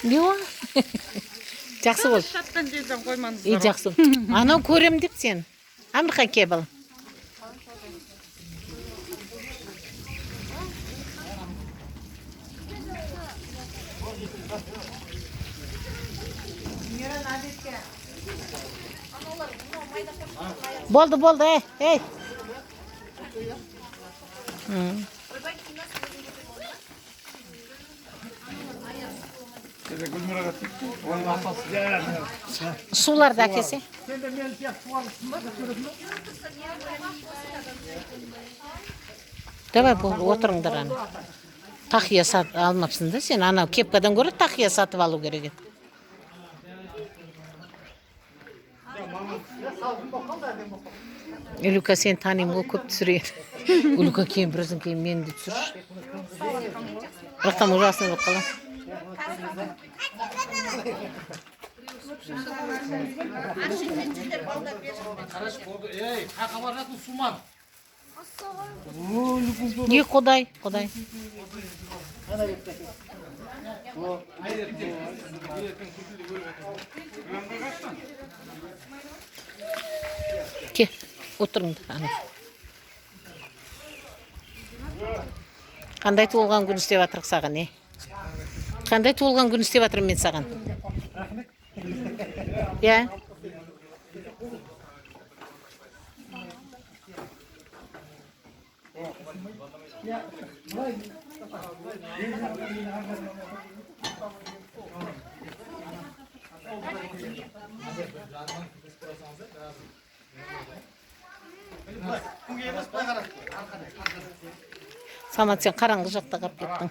Не о? Жақсы бол. Шаттан жерден қоймаңыз. Жақсы. Анау көрем деп сен. Амырхан ке балам. Болды, ей. Сулар да әкесе. Давай бұл отырыңдар ана. Тақия сатып алмапсың да сен. Анау кепкадан көрі тақия сатып алу керек еді. Үліка сен таным ол көп түсіреді. Үліка кейін бірізін кейін менді түсірші. Бірақтан ужасын болып қалам. Не құдай. Ке, отырыңдар. Қандай туылған күн істеп атырық саған, не? Қандай туылған күн істеп атырым мен саған? Я? Самат, сен қараңғы жақта қап кеттің.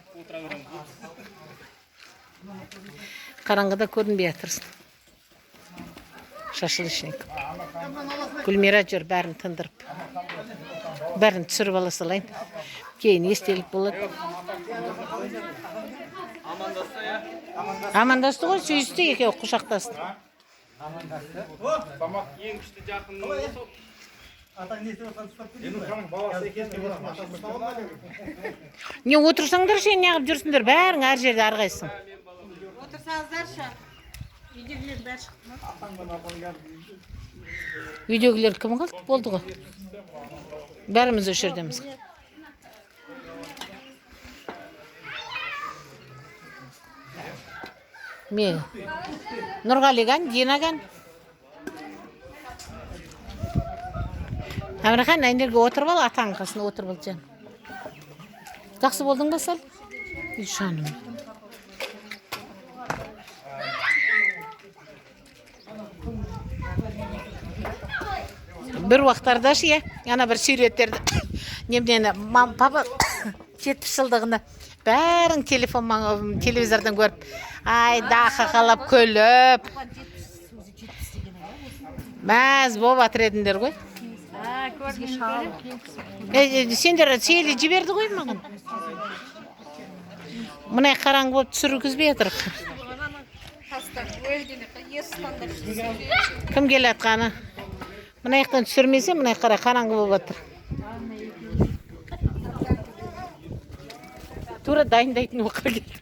Қараңғыда көрінбей атырсың. Шашылышник. Гүлмира жүр, бәрін тындырып. Бәрін түсіріп ала салайын. Кейін естелік болады. Амандасты ғой, сүйісті екеу құшақтасты. Тамақ ең күшті жақын осы. Не отырсаңдар сен неғып жүрсіңдер, бәрің әр жерде арғайсың. Отырсаңыздаршы. Үйдегілер бәрі шықты ма? Үйдегілер кім қалды? Болды ғой. Бәріміз өш жердеміз. Мен Нұрғалиған, Динаган. Амырхан, әйнерге отырып ал, атаң қасына отырып ал жан. Жақсы болдың ба сәл? Жаным. Бір уақыттарда ше, ана бір сүйреттерді. Немдені, папа 70 жылдығында бәрін телевизордан көріп, айда қақалап көліп. Мәз болып атыр едіңдер ғой. Сендер сейлі жіберді ғой маған. Мұнай қараңғы болып түсіргізбей атырық. Кім келе атқаны? Мұнай ақтан түсірмесе, мұнай қараңғы болып атыр. Тура дайындайтын оқа келді.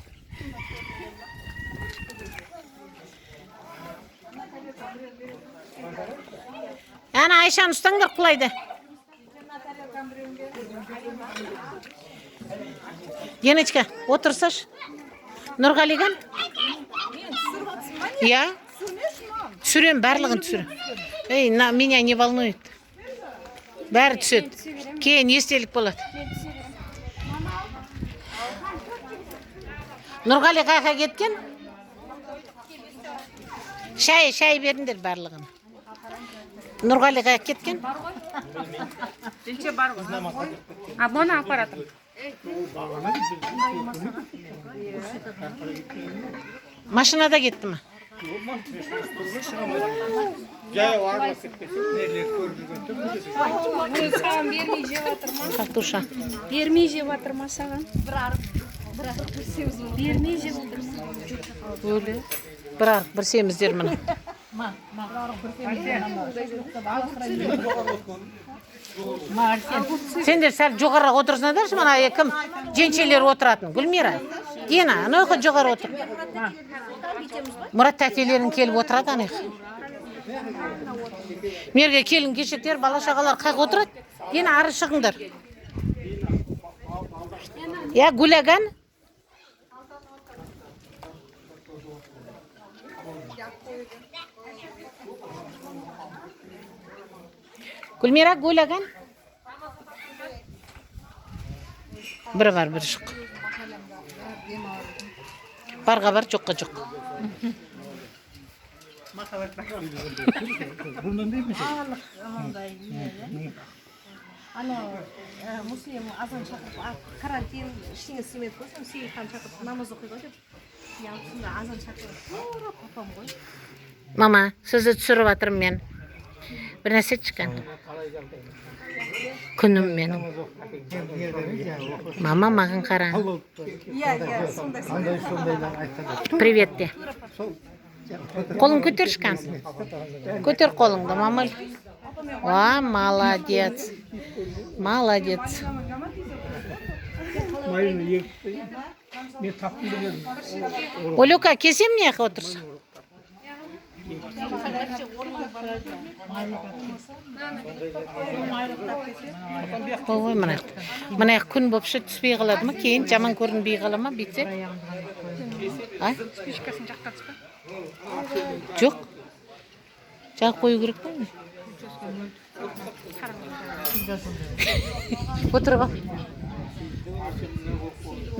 Ана Айшаны ұстаңдар құлайды. Енечка, отырсаш. Нұрғалиған? Я? Түсірем, барлығын түсірем. Ей, меня не волнует. Бәрі түседі. Кейін естелік болады. Нұрғали қайқа кеткен? Шай беріңдер барлығын. Нұрғали қайқа кеткен? Dilçe бар ғой. Абона апаратым. Машинада кетті ма? Саған бермей жеп атыр ма? Қартуша. Бермей жеп атыр ма саған? Бермей жеп атыр ма? Өлі. bir semizler mana. Sender sal jo'g'aroq o'tirsinlarchi, mana kim jencheler o'tirатын. Gulmira. Dena, ana yoqqa jo'g'ar o'tir. Murat tatelerin kelib o'tiradi ana yoqqa. Merga kelin kechikler, bala chaqalar qayerga o'tiradi? Dena ari chiqinglar. Ya Gulagan. Gulmira Gulagan. Bir var bir chiq. Barga bar jo'qqa jo'q. Ana muslim azan chaqirib karantin ishingga sig'may qo'ysam, sen ham chaqirib namoz o'qiydi deb. Yaqinda azan chaqirib, opam qo'y. Mama, sizni tushirib o'tirim men. Bir narsa chiqqan. Kunim mening. Mama ma'g'in qara. Ya, shunday. Привет de. Qo'ling ko'tarishgan. Ko'tar qo'lingni, mama. Va, молодец. Молодец. Oluka, kesem mi yoqqa o'tirsa? Voy, mana yoq kun bo'pshi tushbey qiladimi? Keyin jaman ko'rinbey qilama, bitsa. Ay, Spishkasini chaqtatsizmi? yo'q. Chaq qo'yu kerakmi? O'tir bak.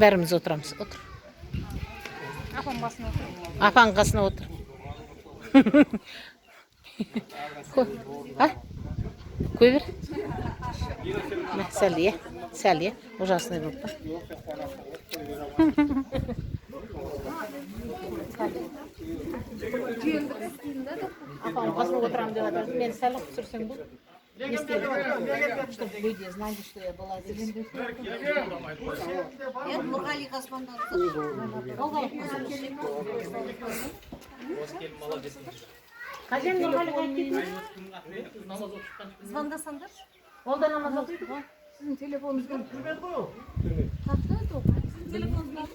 Bərimiz oturamiz. Otur. Apam basına otur. Apanqasına otur. Ha? Koy ver. Səlliyə. Ujasını bir bak. Apanqasına oturam diye adam. Ben səlli tutursan bu. Чтобы люди знали, что я была здесь. Я Нурғали Ғасмандан. Қажен Нұрғали қайтты? Звондасаңдар. Ол да намаз оқиды ғой. Sizin telefonunuzdan türben bu. Hatta da sizin telefonunuzdan.